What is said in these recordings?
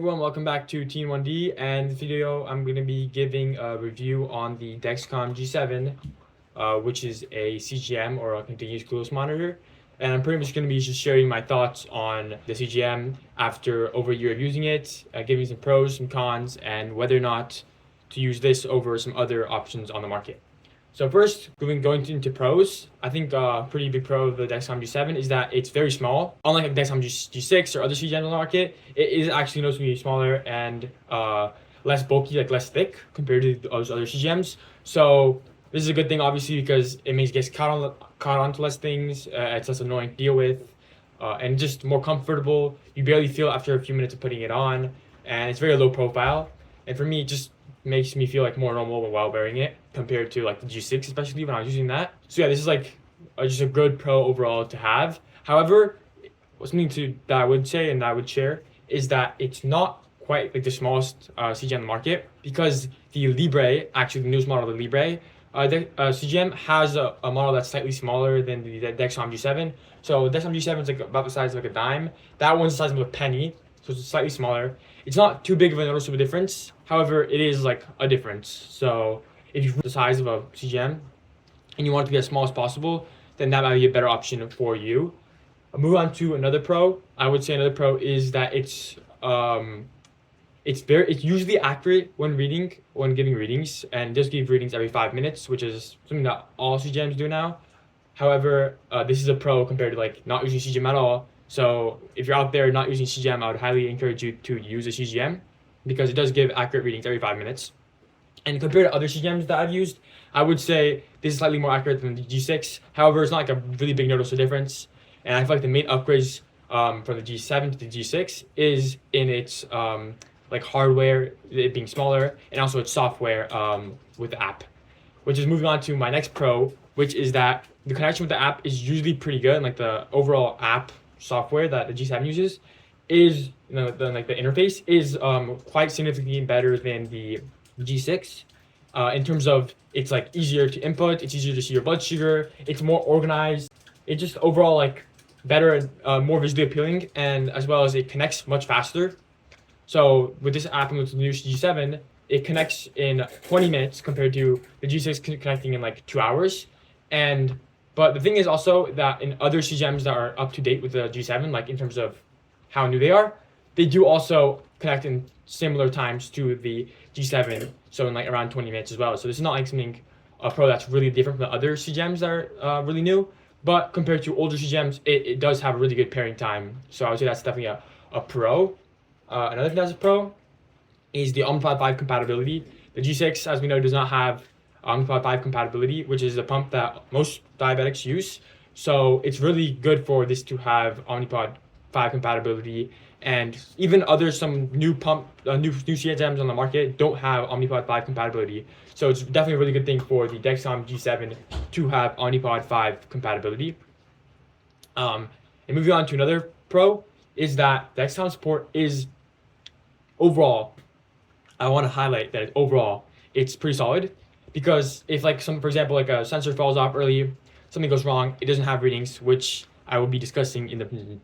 Everyone, welcome back to Teen 1D, and this video I'm going to be giving a review on the Dexcom G7, which is a CGM or a continuous glucose monitor. And I'm pretty much going to be just sharing my thoughts on the CGM after over a year of using it, giving some pros, some cons, and whether or not to use this over some other options on the market. So first, going into pros, I think a pretty big pro of the Dexcom G7 is that it's very small. Unlike the Dexcom G6 or other CGMs on the market, it is actually noticeably smaller and less bulky, like less thick compared to those other CGMs. So this is a good thing, obviously, because it means it gets caught onto less things. It's less annoying to deal with, and just more comfortable. You barely feel it after a few minutes of putting it on, and it's very low profile. And for me, it just makes me feel like more normal while wearing it compared to like the G6, especially when I was using that. So yeah, this is like just a good pro overall to have. However, something that I would say and I would share is that it's not quite like the smallest CGM on the market, because the Libre, actually the newest model, the Libre, the CGM has a model that's slightly smaller than the Dexcom G7. So the Dexcom G7 is like about the size of like a dime. That one's the size of a penny, so it's slightly smaller. It's not too big of a noticeable difference. However, it is like a difference. So if you're the size of a CGM and you want it to be as small as possible, then that might be a better option for you. I'll move on to another pro. I would say another pro is that it's usually accurate when giving readings, and just give readings every 5 minutes, which is something that all CGMs do now. However, this is a pro compared to like not using CGM at all. So if you're out there not using CGM, I would highly encourage you to use a CGM, because it does give accurate readings every 5 minutes. And compared to other CGMs that I've used, I would say this is slightly more accurate than the G6. However, it's not like a really big noticeable difference. And I feel like the main upgrades from the G7 to the G6 is in its like hardware, it being smaller, and also its software with the app. Which is moving on to my next pro, which is that the connection with the app is usually pretty good. And like the overall app software that the G7 uses is, the interface is quite significantly better than the G6 in terms of it's like easier to input, it's easier to see your blood sugar, it's more organized, it's just overall like better and more visually appealing, and as well as it connects much faster. So with this app and with the new G7, it connects in 20 minutes compared to the G6 connecting in like 2 hours. But the thing is also that in other CGMs that are up to date with the G7, like in terms of how new they are, they do also connect in similar times to the G7, so in like around 20 minutes as well. So this is not like something a pro that's really different from the other CGMs that are really new, but compared to older CGMs, it does have a really good pairing time. So I would say that's definitely a pro. Another thing that's a pro is the Omnipod 5 compatibility. The G6, as we know, does not have Omnipod 5 compatibility, which is a pump that most diabetics use. So it's really good for this to have Omnipod 5 compatibility, and even some new CGMs on the market don't have Omnipod 5 compatibility. So it's definitely a really good thing for the Dexcom G7 to have Omnipod 5 compatibility. And moving on to another pro is that Dexcom support is overall, I want to highlight that overall it's pretty solid, because if like for example, like a sensor falls off early, something goes wrong, it doesn't have readings, which I will be discussing in the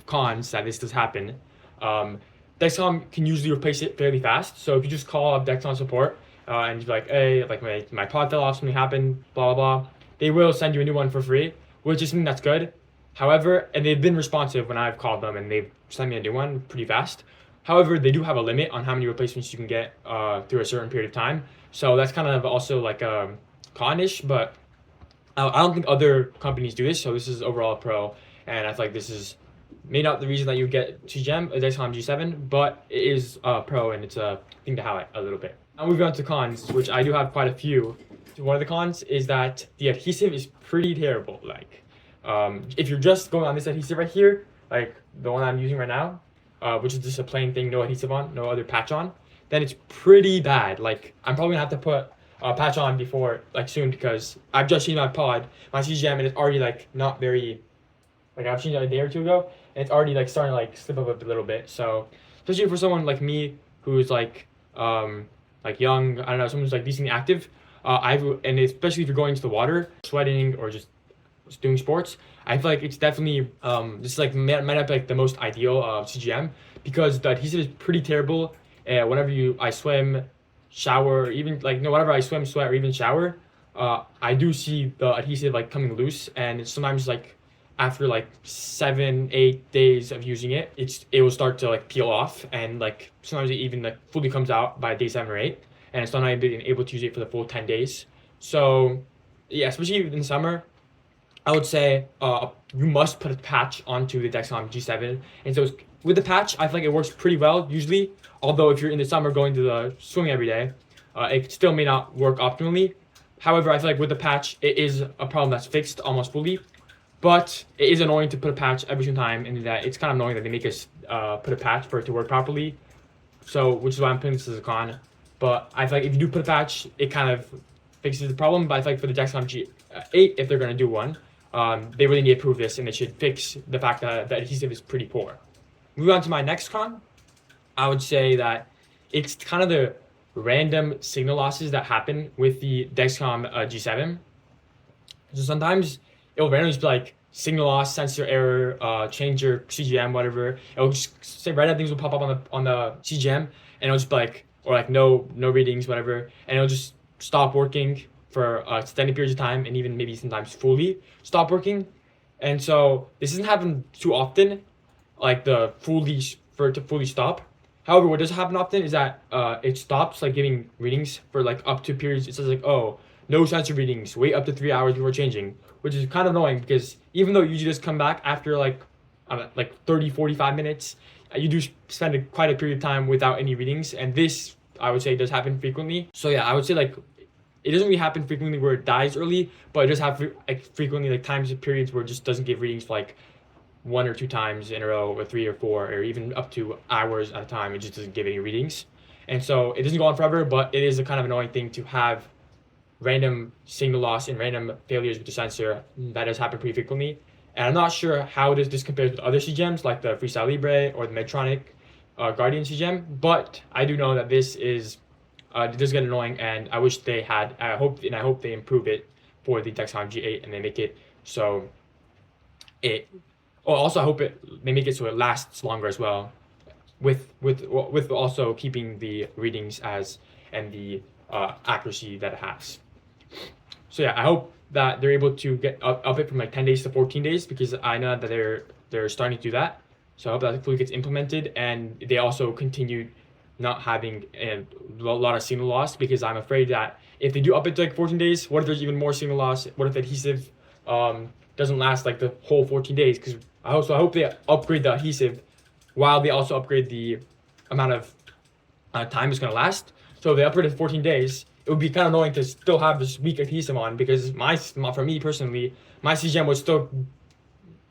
cons that this does happen. Dexcom can usually replace it fairly fast. So if you just call up Dexcom support and you're like, hey, like my pod fell off, something happened, blah, blah, blah, they will send you a new one for free, which is something that's good. However, and they've been responsive when I've called them and they've sent me a new one pretty fast. However, they do have a limit on how many replacements you can get through a certain period of time. So that's kind of also like con-ish, but I don't think other companies do this. So this is overall a pro, and I feel like this is maybe not the reason that you get CGM, Dexcom G7, but it is a pro, and it's a thing to highlight a little bit. Now moving on to cons, which I do have quite a few. One of the cons is that the adhesive is pretty terrible. Like, if you're just going on this adhesive right here, like the one I'm using right now, which is just a plain thing, no adhesive on, no other patch on, then it's pretty bad. Like, I'm probably gonna have to put a patch on soon, because I've just seen my CGM, and it's already like not very, like I've seen it a day or two ago, and it's already like starting to like slip up a little bit. So especially for someone like me who's like young, I don't know, someone who's like decently active, and especially if you're going into the water, sweating or just doing sports, I feel like it's definitely this is like might not be like the most ideal CGM because the adhesive is pretty terrible. Whenever I swim, shower, even like no whenever I swim, sweat, or even shower, I do see the adhesive like coming loose, and it's sometimes like after like 7-8 days of using it, it will start to like peel off, and like sometimes it even like fully comes out by day 7 or 8, and it's not even able to use it for the full 10 days. So yeah, especially in summer, I would say you must put a patch onto the Dexcom G7. And so with the patch, I feel like it works pretty well usually. Although if you're in the summer going to the swimming every day, it still may not work optimally. However, I feel like with the patch, it is a problem that's fixed almost fully. But it is annoying to put a patch every single time, and that it's kind of annoying that they make us put a patch for it to work properly. So, which is why I'm putting this as a con. But I feel like if you do put a patch, it kind of fixes the problem. But I feel like for the Dexcom G8, if they're going to do one, they really need to improve this, and they should fix the fact that the adhesive is pretty poor. Moving on to my next con, I would say that it's kind of the random signal losses that happen with the Dexcom G7. So sometimes it will randomly just be like signal loss, sensor error, change your CGM, whatever. It'll just say random things will pop up on the CGM, and it'll just be like, or like no readings, whatever, and it'll just stop working for extended periods of time, and even maybe sometimes fully stop working. And so this doesn't happen too often, like for it to fully stop. However, what does happen often is that it stops like giving readings for like up to periods. It says like, oh, no sensor readings, wait up to 3 hours before changing, which is kind of annoying because even though you usually just come back after like 30-45 minutes, you do spend quite a period of time without any readings, and this I would say does happen frequently. So yeah, I would say like it doesn't really happen frequently where it dies early, but it does have like frequently like times and periods where it just doesn't give readings for like 1 or 2 times in a row, or 3 or 4, or even up to hours at a time. It just doesn't give any readings, and so it doesn't go on forever. But it is a kind of annoying thing to have random signal loss and random failures with the sensor. That does happen pretty frequently, and I'm not sure how this compares with other CGMs like the Freestyle Libre or the Medtronic Guardian CGM, but I do know that this is it does get annoying, and I wish they had. I hope they improve it for the Dexcom G8, and they make it so it. Oh, also I hope they make it so it lasts longer as well, with also keeping the readings and the accuracy that it has. So yeah, I hope that they're able to get up it from like 10 days to 14 days, because I know that they're starting to do that. So I hope that fully gets implemented, and they also continue not having a lot of signal loss, because I'm afraid that if they do up it to like 14 days, what if there's even more signal loss? What if the adhesive doesn't last like the whole 14 days? Because I hope they upgrade the adhesive while they also upgrade the amount of time it's going to last. So if they upgrade it to 14 days, it would be kind of annoying to still have this weak adhesive on, because for me personally, my CGM would still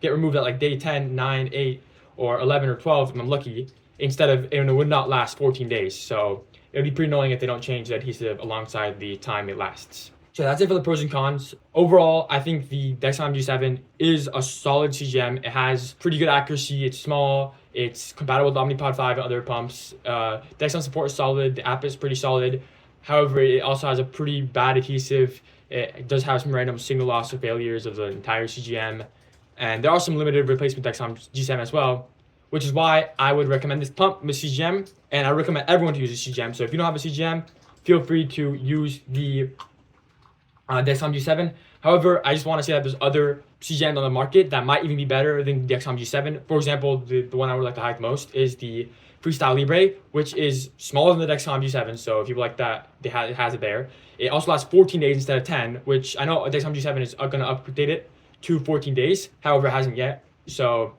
get removed at like day 10, 9, 8, or 11 or 12 if I'm lucky, and it would not last 14 days. So it would be pretty annoying if they don't change the adhesive alongside the time it lasts. So that's it for the pros and cons. Overall, I think the Dexcom G7 is a solid CGM. It has pretty good accuracy. It's small. It's compatible with Omnipod 5 and other pumps. Dexcom support is solid. The app is pretty solid. However, it also has a pretty bad adhesive. It does have some random signal loss or failures of the entire CGM. And there are some limited replacement Dexcom G7 as well, which is why I would recommend this CGM. And I recommend everyone to use this CGM. So if you don't have a CGM, feel free to use the Dexcom G7. However, I just want to say that there's other CGMs on the market that might even be better than the Dexcom G7. For example, the one I would like to highlight most is the Freestyle Libre, which is smaller than the Dexcom G7. So if you like that, it has it there. It also lasts 14 days instead of 10, which I know a Dexcom G7 is going to update it to 14 days. However, it hasn't yet. So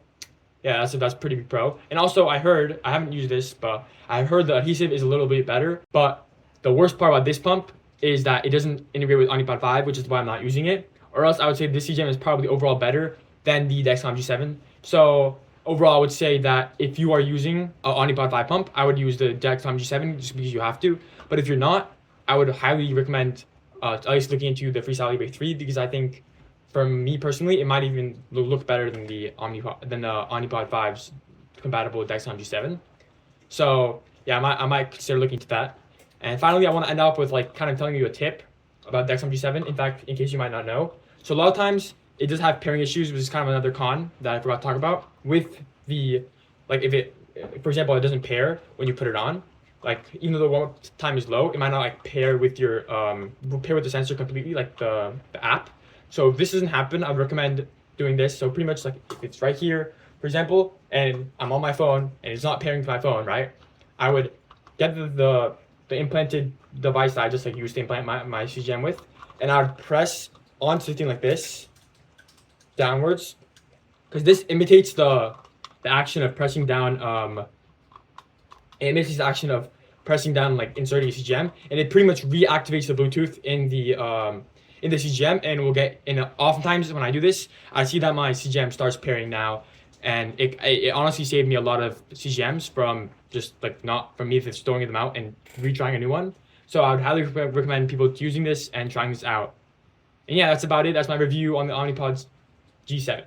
yeah, that's pretty big pro. And also I haven't used this, but I heard the adhesive is a little bit better. But the worst part about this pump is that it doesn't integrate with Omnipod 5, which is why I'm not using it. Or else I would say this CGM is probably overall better than the Dexcom G7. So overall, I would say that if you are using an Omnipod 5 pump, I would use the Dexcom G7 just because you have to. But if you're not, I would highly recommend at least looking into the Freestyle Libre 3, because I think, for me personally, it might even look better than the Omnipod 5's compatible with Dexcom G7. So yeah, I might consider looking into that. And finally, I want to end up with like kind of telling you a tip about Dexcom G7. In fact, in case you might not know. So a lot of times it does have pairing issues, which is kind of another con that I forgot to talk about. With the, like, if it, for example, it doesn't pair when you put it on, like, even though the warm-up time is low, it might not like pair with your pair with the sensor completely, like the app. So if this doesn't happen, I would recommend doing this. So pretty much like if it's right here, for example, and I'm on my phone and it's not pairing to my phone, right? I would get the implanted device that I just like used to implant my CGM with, and I would press onto the thing like this, downwards, because this imitates the action of pressing down. It imitates the action of pressing down, like inserting a CGM, and it pretty much reactivates the Bluetooth in the CGM, and we'll get in. Oftentimes when I do this, I see that my CGM starts pairing now, and it honestly saved me a lot of CGMs from just like not from me just throwing them out and retrying a new one. So I would highly recommend people using this and trying this out. And yeah, that's about it. That's my review on the Omnipod G7.